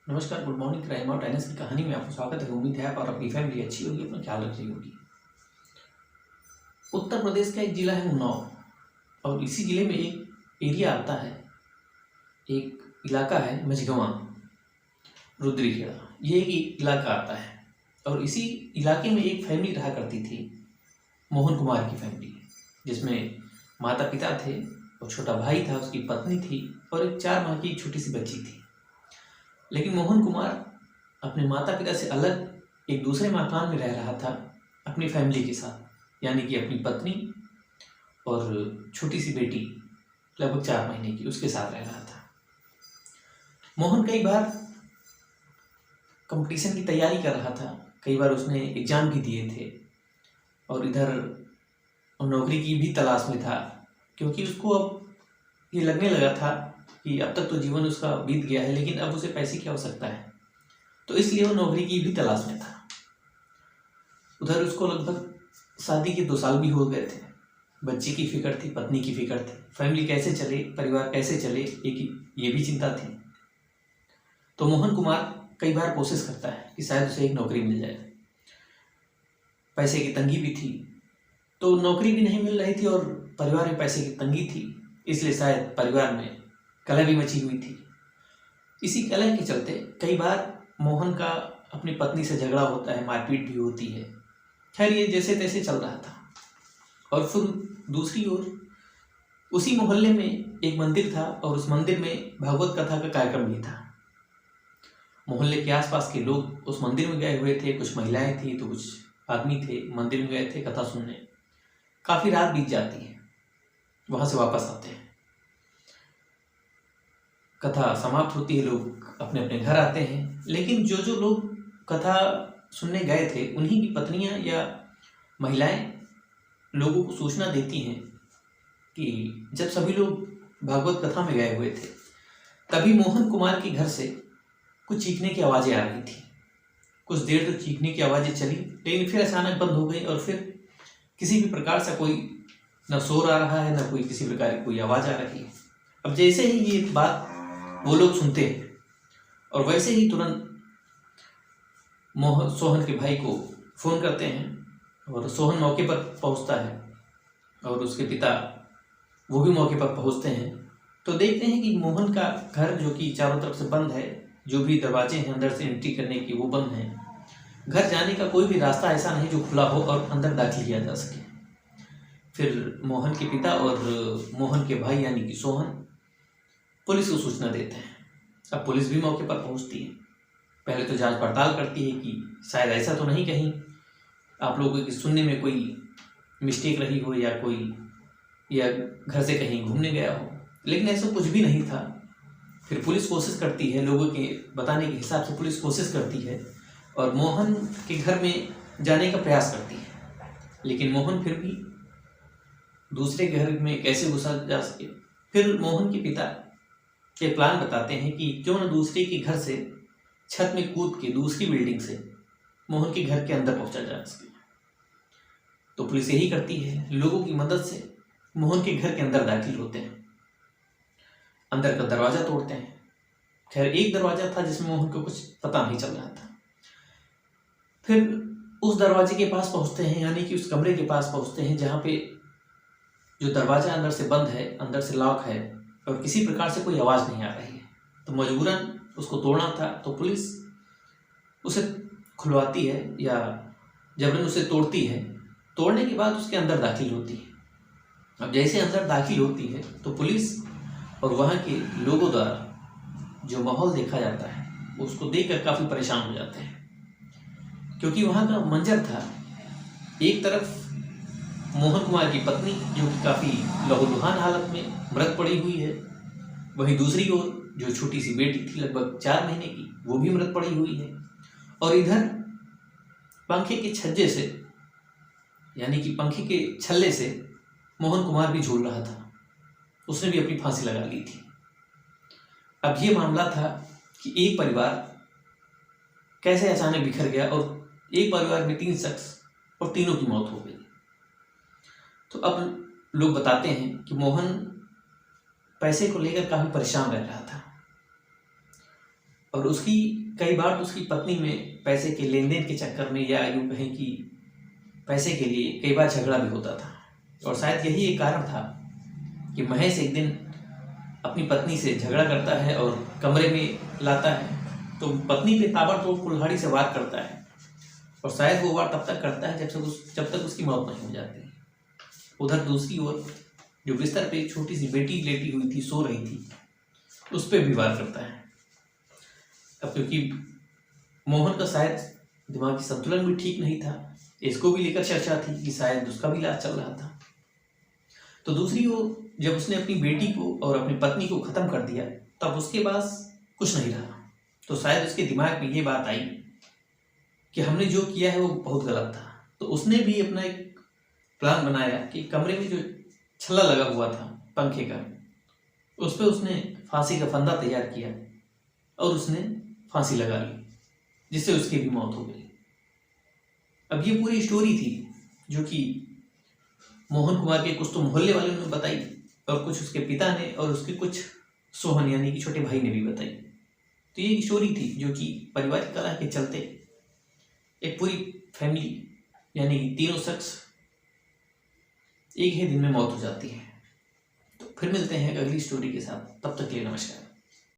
नमस्कार, good morning. Crime और टाइनस की कहानी में आपका स्वागत है। उम्मीद है आप और आपकी फैमिली अच्छी होगी, अपना ख्याल रख रही होगी। उत्तर प्रदेश का एक जिला है उन्नाव, और इसी जिले में एक एरिया आता है, एक इलाका है मझगवां, रुद्रीखेड़ा। ये एक इलाका आता है और इसी इलाके में एक फैमिली रहा करती थी, मोहन कुमार की फैमिली, जिसमें माता पिता थे और छोटा भाई था, उसकी पत्नी थी और एक 4 माह की छोटी सी बच्ची थी। लेकिन मोहन कुमार अपने माता पिता से अलग एक दूसरे मकान में रह रहा था अपनी फैमिली के साथ, यानी कि अपनी पत्नी और छोटी सी बेटी लगभग 4 महीने की उसके साथ रह रहा था। मोहन कई बार कंपटीशन की तैयारी कर रहा था, कई बार उसने एग्ज़ाम भी दिए थे और इधर नौकरी की भी तलाश में था, क्योंकि उसको अब ये लगने लगा था कि अब तक तो जीवन उसका बीत गया है, लेकिन अब उसे पैसे की आवश्यकता है, तो इसलिए वो नौकरी की भी तलाश में था। उधर उसको लगभग शादी के 2 साल भी हो गए थे। बच्चे की फिक्र थी, पत्नी की फिक्र थी, फैमिली कैसे चले, परिवार कैसे चले, एक ये भी चिंता थी। तो मोहन कुमार कई बार कोशिश करता है कि शायद उसे एक नौकरी मिल जाए। पैसे की तंगी भी थी, तो नौकरी भी नहीं मिल रही थी और परिवार में पैसे की तंगी थी, इसलिए शायद परिवार में कलह भी मची हुई थी। इसी कलह के चलते कई बार मोहन का अपनी पत्नी से झगड़ा होता है, मारपीट भी होती है। खैर, ये जैसे तैसे चल रहा था। और फिर दूसरी ओर उसी मोहल्ले में एक मंदिर था और उस मंदिर में भागवत कथा का कार्यक्रम भी था। मोहल्ले के आसपास के लोग उस मंदिर में गए हुए थे, कुछ महिलाएं थी तो कुछ आदमी थे, मंदिर में गए थे कथा सुनने। काफ़ी रात बीत जाती है, वहाँ से वापस आते हैं, कथा समाप्त होती है, लोग अपने अपने घर आते हैं। लेकिन जो जो लोग कथा सुनने गए थे, उन्हीं की पत्नियां या महिलाएं लोगों को सूचना देती हैं कि जब सभी लोग भागवत कथा में गए हुए थे, तभी मोहन कुमार के घर से कुछ चीखने की आवाज़ें आ रही थी। कुछ देर तो चीखने की आवाज़ें चली, लेकिन फिर अचानक बंद हो गई और फिर किसी भी प्रकार से कोई न शोर आ रहा है, न कोई किसी प्रकार की कोई आवाज़ आ रही है। अब जैसे ही ये बात वो लोग सुनते हैं और वैसे ही तुरंत सोहन के भाई को फ़ोन करते हैं और सोहन मौके पर पहुंचता है और उसके पिता वो भी मौके पर पहुंचते हैं। तो देखते हैं कि मोहन का घर, जो कि चारों तरफ से बंद है, जो भी दरवाजे हैं अंदर से एंट्री करने की वो बंद हैं। घर जाने का कोई भी रास्ता ऐसा नहीं जो खुला हो और अंदर दाखिल किया जा सके। फिर मोहन के पिता और मोहन के भाई यानी कि सोहन पुलिस को सूचना देते हैं। अब पुलिस भी मौके पर पहुंचती है। पहले तो जांच पड़ताल करती है कि शायद ऐसा तो नहीं कहीं आप लोगों के सुनने में कोई मिस्टेक रही हो या कोई या घर से कहीं घूमने गया हो, लेकिन ऐसा कुछ भी नहीं था। फिर पुलिस कोशिश करती है, लोगों के बताने के हिसाब से पुलिस कोशिश करती है और मोहन के घर में जाने का प्रयास करती है, लेकिन मोहन फिर भी दूसरे घर में कैसे घुसा जा सके। फिर मोहन के पिता के प्लान बताते हैं कि क्यों न दूसरे के घर से छत में कूद के दूसरी बिल्डिंग से मोहन के घर के अंदर पहुंचा जा सके। तो पुलिस यही करती है, लोगों की मदद से मोहन के घर के अंदर दाखिल होते हैं, अंदर का दरवाज़ा तोड़ते हैं। खैर, एक दरवाज़ा था जिसमें मोहन को कुछ पता नहीं चल रहा था। फिर उस दरवाजे के पास पहुंचते हैं, यानी कि उस कमरे के पास पहुंचते हैं जहाँ पे जो दरवाज़ा अंदर से बंद है, अंदर से लॉक है और किसी प्रकार से कोई आवाज़ नहीं आ रही है। तो मजबूरन उसको तोड़ना था, तो पुलिस उसे खुलवाती है या जबरन उसे तोड़ती है। तोड़ने के बाद उसके अंदर दाखिल होती है। अब जैसे अंदर दाखिल होती है तो पुलिस और वहाँ के लोगों द्वारा जो माहौल देखा जाता है उसको देखकर काफ़ी परेशान हो जाते हैं, क्योंकि वहाँ का मंजर था, एक तरफ मोहन कुमार की पत्नी जो कि काफ़ी लहूलुहान हालत में मृत पड़ी हुई है, वहीं दूसरी ओर जो छोटी सी बेटी थी लगभग 4 महीने की, वो भी मृत पड़ी हुई है। और इधर पंखे के छज्जे से, यानी कि पंखे के छल्ले से मोहन कुमार भी झूल रहा था, उसने भी अपनी फांसी लगा ली थी। अब ये मामला था कि एक परिवार कैसे अचानक बिखर गया और एक परिवार में 3 शख्स और तीनों की मौत हो गई। तो अब लोग बताते हैं कि मोहन पैसे को लेकर काफ़ी परेशान रह रहा था। और उसकी कई बार तो उसकी पत्नी में पैसे के लेन देन के चक्कर में, या यूँ कहें कि पैसे के लिए कई बार झगड़ा भी होता था। और शायद यही एक कारण था कि महेश एक दिन अपनी पत्नी से झगड़ा करता है और कमरे में लाता है, तो पत्नी पे ताबड़तोड़ कुल्हाड़ी से वार करता है। और शायद वो वार तब तक करता है जब तक उसकी मौत नहीं हो जाती। उधर दूसरी ओर जो बिस्तर पे एक छोटी सी बेटी लेटी हुई थी, सो रही थी, उस पर भी वार करता है। अब क्योंकि मोहन का शायद दिमागी संतुलन भी ठीक नहीं था, इसको भी लेकर चर्चा थी कि शायद उसका भी इलाज चल रहा था। तो दूसरी ओर जब उसने अपनी बेटी को और अपनी पत्नी को ख़त्म कर दिया, तब उसके पास कुछ नहीं रहा। तो शायद उसके दिमाग में ये बात आई कि हमने जो किया है वो बहुत गलत था। तो उसने भी अपना एक प्लान बनाया कि कमरे में जो छल्ला लगा हुआ था पंखे का, उस पर उसने फांसी का फंदा तैयार किया और उसने फांसी लगा ली, जिससे उसकी भी मौत हो गई। अब ये पूरी स्टोरी थी जो कि मोहन कुमार के कुछ तो मोहल्ले वालों ने बताई, और कुछ उसके पिता ने, और उसके कुछ सोहन यानी कि छोटे भाई ने भी बताई। तो ये एक स्टोरी थी जो कि पारिवारिक कलह के चलते एक पूरी फैमिली यानी कि तीनों शख्स एक ही दिन में मौत हो जाती है। तो फिर मिलते हैं अगली स्टोरी के साथ, तब तक के लिए नमस्कार।